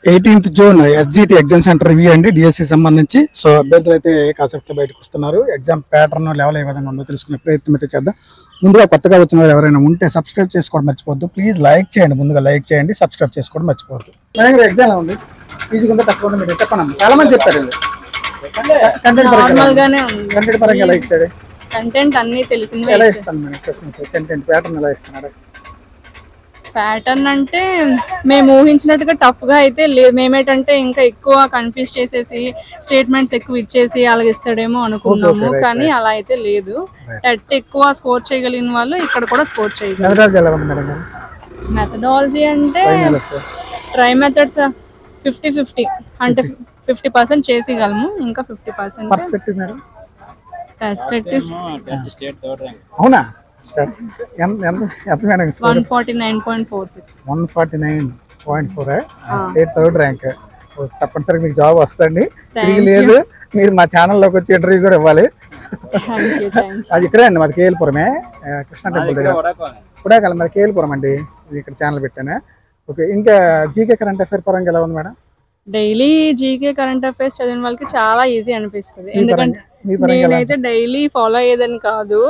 18th June SGT exam centre review అండి DSC సంబంధించి. So అభ్యర్థులు అయితే కాన్సెప్ట్ బయటకు వస్తున్నారు. ఎగ్జామ్ ప్యాటర్న్ లెవెల్ ఏ విధంగా ఉందో తెలుసుకునే ప్రయత్నం అయితే చేద్దాం. ముందుగా కొత్తగా వచ్చిన వారు ఎవరైనా ఉంటే సబ్స్క్రైబ్ చేసుకోవడం మర్చిపోవద్దు. ప్లీజ్ లైక్ చేయండి, ముందుగా లైక్ చేయండి, సబ్స్క్రైబ్ చేసుకోవడం మర్చిపోవద్దు. ఎగ్జామ్ ఉంది, ఈజీగా ఉందో తక్కువ ఉందో మీరు చెప్పండి. చాలా మంది చెప్తారు కంటెంట్ పరంగా ఎలా ఇచ్చాడు, కంటెంట్ అన్ని తెలిసింది ఎలా ఇస్తాను మేడం క్వశ్చన్స్, కంటెంట్ ప్యాటర్న్ ఎలా ఇస్తున్నాడు? ప్యాటర్న్ అంటే మేము ఊహించినట్టుగా టఫ్ గా అయితే లేదు. మేమేంటంటే ఇంకా ఎక్కువ కన్ఫ్యూజ్ చేసేసి స్టేట్మెంట్స్ ఎక్కువ ఇచ్చేసి అలాగే ఇస్తాడేమో అనుకున్నాము, కానీ అలా అయితే లేదు. ఎక్కువ స్కోర్ చేయగలిగిన వాళ్ళు ఇక్కడ కూడా స్కోర్ చేయగలరు. మెథడాలజీ అంటే ట్రై మెథడ్స్ 50-50 అంటే 50% చేసేయగలము, ఇంకా 50% పర్స్పెక్టివ్ అవునా 149.46 స్టేట్ థర్డ్ ర్యాంక్. తప్పనిసరిగా మీకు జాబ్ వస్తుందండి, తిరిగి లేదు. మీరు మా ఛానల్లోకి వచ్చి ఇంటర్వ్యూ కూడా ఇవ్వాలి. అది ఇక్కడే అండి, మాది కేఎల్పురమే, కృష్ణా టెంపుల్ దగ్గర కుడాకాలం, మాది కేఎల్పురం అండి. ఇక్కడ ఛానల్ పెట్టాను. ఓకే, ఇంకా జీకే కరెంట్ అఫైర్ పరంగా ఎలా ఉంది madam? Daily GK current affairs చదివిన వాళ్ళకి చాలా ఈజీ అనిపిస్తుంది. ఎందుకంటే నేనైతే డైలీ ఫాలో అయ్యేదని కాదు,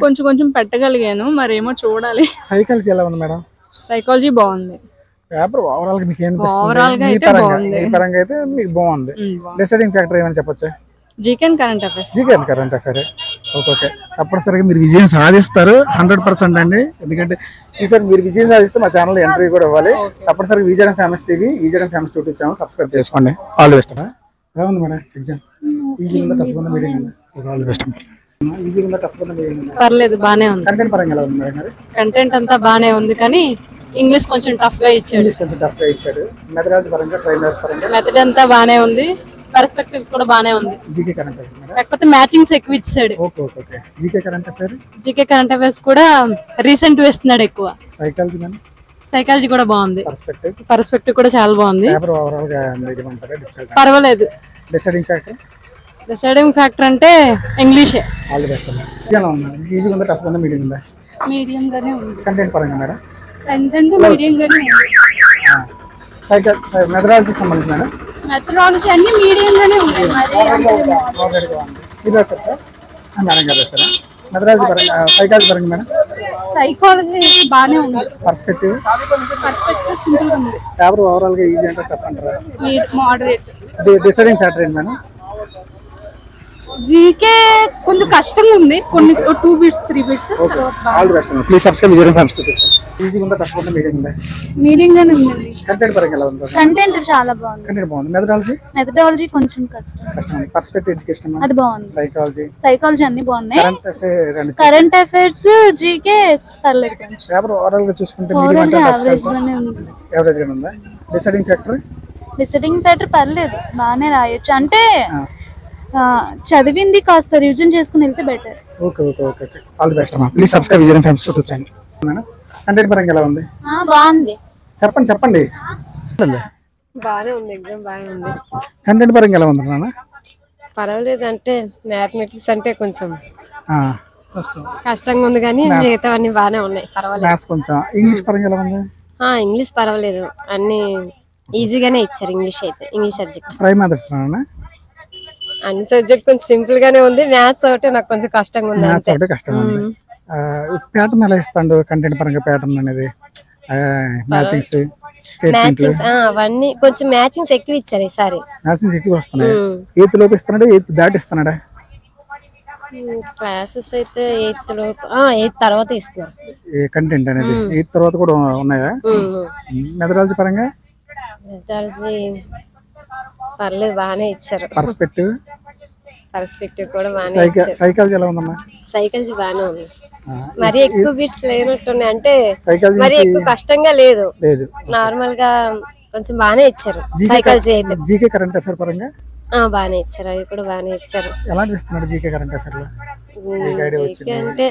కొంచెం కొంచెం పెట్టగలిగాను, మరేమో చూడాలి. సైకాలజీ ఎలా ఉంది మేడం? సైకాలజీ బాగుంది. పేపర్ ఓవరాల్ గా మీకు ఓవరాల్ గా అయితే బాగుంది. ఈ పరంగా అయితే మీకు బాగుంది. డిసైడింగ్ ఫ్యాక్టర్ ఏమని చెప్పొచ్చు? GK current affairs. GK current affair. Okay, తప్పనిసరిగా మీరు విజయం సాధిస్తారు 100% అండి. ఎందుకంటే ఈసారి మీరు విజయం సాధిస్తే మా ఛానల్ ఎంట్రీ కూడా ఇవ్వాలి. తప్పనిసరిగా Vizianagaram famous TV, Vizianagaram famous YouTube channel subscribe చేసుకోండి. All the best. ఎలా ఉంది మేడం ఎగ్జామ్? ఈజీగా ఉందా, టఫ్ ఉందా, మీడియం ఉందా? All the best. ఈజీగా ఉందా, టఫ్ ఉందా, మీడియం ఉందా? పర్లేదు, బానే ఉంది. కంటెంట్ పరంగా ఎలా ఉంది మేడం గారు? కంటెంట్ అంతా బానే ఉంది, కానీ ఇంగ్లీష్ కొంచెం టఫ్ గా ఇచ్చాడు. మెథడాలజీ పరంగా, ట్రైనర్స్ పరంగా మెథడ్ అంతా బానే ఉంది. పర్స్పెక్టివ్స్ కూడా బానే ఉంది. జీకే కరెంట్ అఫైర్ మేడం, కాకపోతే మ్యాచింగ్స్ ఎక్కువ ఇచ్చాడు. ఓకే. జీకే కరెంట్ అఫైర్స్ కూడా రీసెంట్ వేస్తున్నాడు ఎక్కువ. Psychology madam? సైకాలజీ కూడా బాగుంది. పర్స్పెక్టివ్ కూడా చాలా బాగుంది. పేపర్ ఓవరాల్ గా మీడియం అంటారా, డిఫికల్ట్? పర్వాలేదు. డిసైడింగ్ ఫ్యాక్టర్ అంటే English. All the best madam. ఎలా ఉంది? ఈజీగా ఉందా, టఫ్ ఉందా, మీడియం ఉందా? మీడియం గానే ఉంది. కంటెంట్ పరంగా మేడం? కంటెంట్ మీడియం గానే ఉంది. మెథడాలజీ సంబంధించి మేడం? మెథడాలజీ అన్ని మీడియం గానే ఉన్నాయి. మేడం గారు సార్ మెథడాలజీ పరంగా, సైకాలజీ పరంగా మేడం? సైకాలజీ బానే ఉంది. పర్స్పెక్టివ్ సింపుల్ గా ఉంది. పేపర్ ఓవరాల్ గా ఈజీ అంటే టఫ్ అంటారా? మోడరేట్. డిసైడింగ్ ఫ్యాక్టర్ ఏంటి మేడం? జీకే కొంచెం కష్టంగా ఉంది, కొన్ని 2 bits 3 bits. All the best. Please subscribe Vizianagaram famous TV. ఈజీగా ఉందా, టఫ్ ఉందా, మీడియం ఉందా? మీడియం గానే ఉంది. కంటెంట్ పరంగా ఎలా ఉంది? కంటెంట్ చాలా బాగుంది. మెథడాలజీ కొంచెం కష్టం. పర్స్పెక్టివ్ ఎడ్యుకేషన్ అది బాగుంది. సైకాలజీ అన్ని బాగున్నాయి. కరెంట్ అఫైర్స్ జీకే పర్లేదు. కొంచెం పేపర్ ఓవరాల్ గా చూసుకుంటే మీడియం అంటే యావరేజ్ గానే ఉందా? డిసైడింగ్ ఫ్యాక్టర్ పర్లేదు, బాగానే రాయొచ్చు. అంటే చదివింది కాస్త రివిజన్ చేసుకుని వెళ్తే better. Okay. All the best అమ్మా. Please subscribe Vizianagaram famous YouTube channel. Madam content పరంగా ఎలా ఉంది? బాగుంది. చెప్పండి. బాగానే ఉంది. ఎగ్జామ్ బాగానే ఉంది. కంటెంట్ పరంగా ఎలా ఉంది నాన్న? పర్వాలేదు. అంటే మ్యాథమెటిక్స్ అంటే కొంచెం కష్టంగా ఉంది, కానీ మిగతా అన్ని బాగానే ఉన్నాయి. పర్వాలేదు. మ్యాథ్స్ కొంచెం. ఇంగ్లీష్ పరంగా ఎలా ఉంది? ఇంగ్లీష్ పర్వాలేదు, అన్ని ఈజీగానే ఇచ్చారు. English subject. ట్రై మెథడ్స్ నాన్న? అన్ని సబ్జెక్ట్ కొంచెం సింపుల్ గానే ఉంది. మ్యాథ్స్ ఒకటి నాకు కొంచెం కష్టంగా ఉంది. ప్యాటర్న్ ఎలా ఇస్తాడు కంటెంట్ పరంగా? ప్యాటర్న్ అనేది మ్యాచింగ్స్ అవన్నీ కొంచెం మ్యాచింగ్స్ ఎక్కువ ఇచ్చారు ఈసారి. మ్యాచింగ్స్ ఎక్కువ వస్తున్నాయి. 8th లోపు ఇస్తున్నాడా, 8th దాటిస్తున్నాడా? క్లాసెస్ అయితే 8th లోపు, 8th తర్వాత ఇస్తున్నారు. కంటెంట్ అనేది 8th తర్వాత కూడా ఉన్నాయా? మెథడాలజీ పరంగా? మెథడాలజీ పర్లేదు, బాగానే ఇచ్చారు. పర్స్పెక్టివ్ కూడా బాగానే ఇచ్చారు. సైకాలజీ ఎలా ఉందమ్మా? సైకాలజీ బాగానే ఉంది. మరి ఎక్కువ బిట్స్ లేనట్టున్నాయి, అంటే మరి ఎక్కువ కష్టంగా లేదు, నార్మల్ గా కొంచెం బాగానే ఇచ్చారు. సైకాలజీ అయితే. జీకే కరెంట్ అఫైర్ పరంగా బాగానే ఇచ్చారు. అవి కూడా బాగానే ఇచ్చారు. ఎలా ఇస్తున్నాడు జీకే కరెంట్ అఫైర్ లో? జీకే అంటే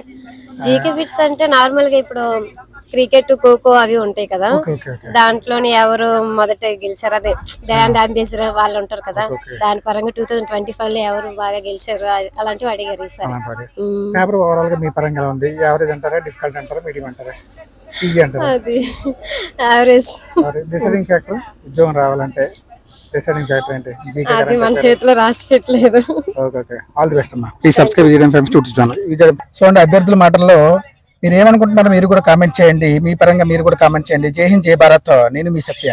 జీకే బిట్స్ అంటే నార్మల్ గా ఇప్పుడు క్రికెట్, ఖోఖో అవి ఉంటాయి కదా, దాంట్లోని ఎవరు మొదట గెలిచారు, అదే గ్రాండ్ అంబేసిడర్ వాళ్ళు ఉంటారు కదా, దాని పరంగా 2025 లో ఎవరు బాగా గెలిచారు అలాంటివి అడిగారు ఈసారి. పేపర్ ఓవరాల్ గా మీ పరంగా ఉంది? యావరేజ్ అంటారా, డిఫికల్ట్ అంటారా, మీడియం అంటారా? ఈజీ అంటారు. అది యావరేజ్. డిసైడింగ్ ఫ్యాక్టర్ ఉద్యోగం రావాలంటే డిసైడింగ్ ఫ్యాక్టర్ ఏంటి? జీకే అది మన చేతిలో రాసి పెట్టలేదు. ఓకే ఆల్ ది బెస్ట్ అమ్మా. ప్లీజ్ సబ్స్క్రైబ్ చేయడం ఫ్రెండ్స్ యూట్యూబ్ ఛానల్. సో అండి అభ్యర్థుల మాటల్లో మీరు ఏమనుకుంటున్నారో మీరు కూడా కామెంట్ చేయండి. మీ పరంగా మీరు కూడా కామెంట్ చేయండి. జై హింద్ జై భారత్. నేను మీ సత్య.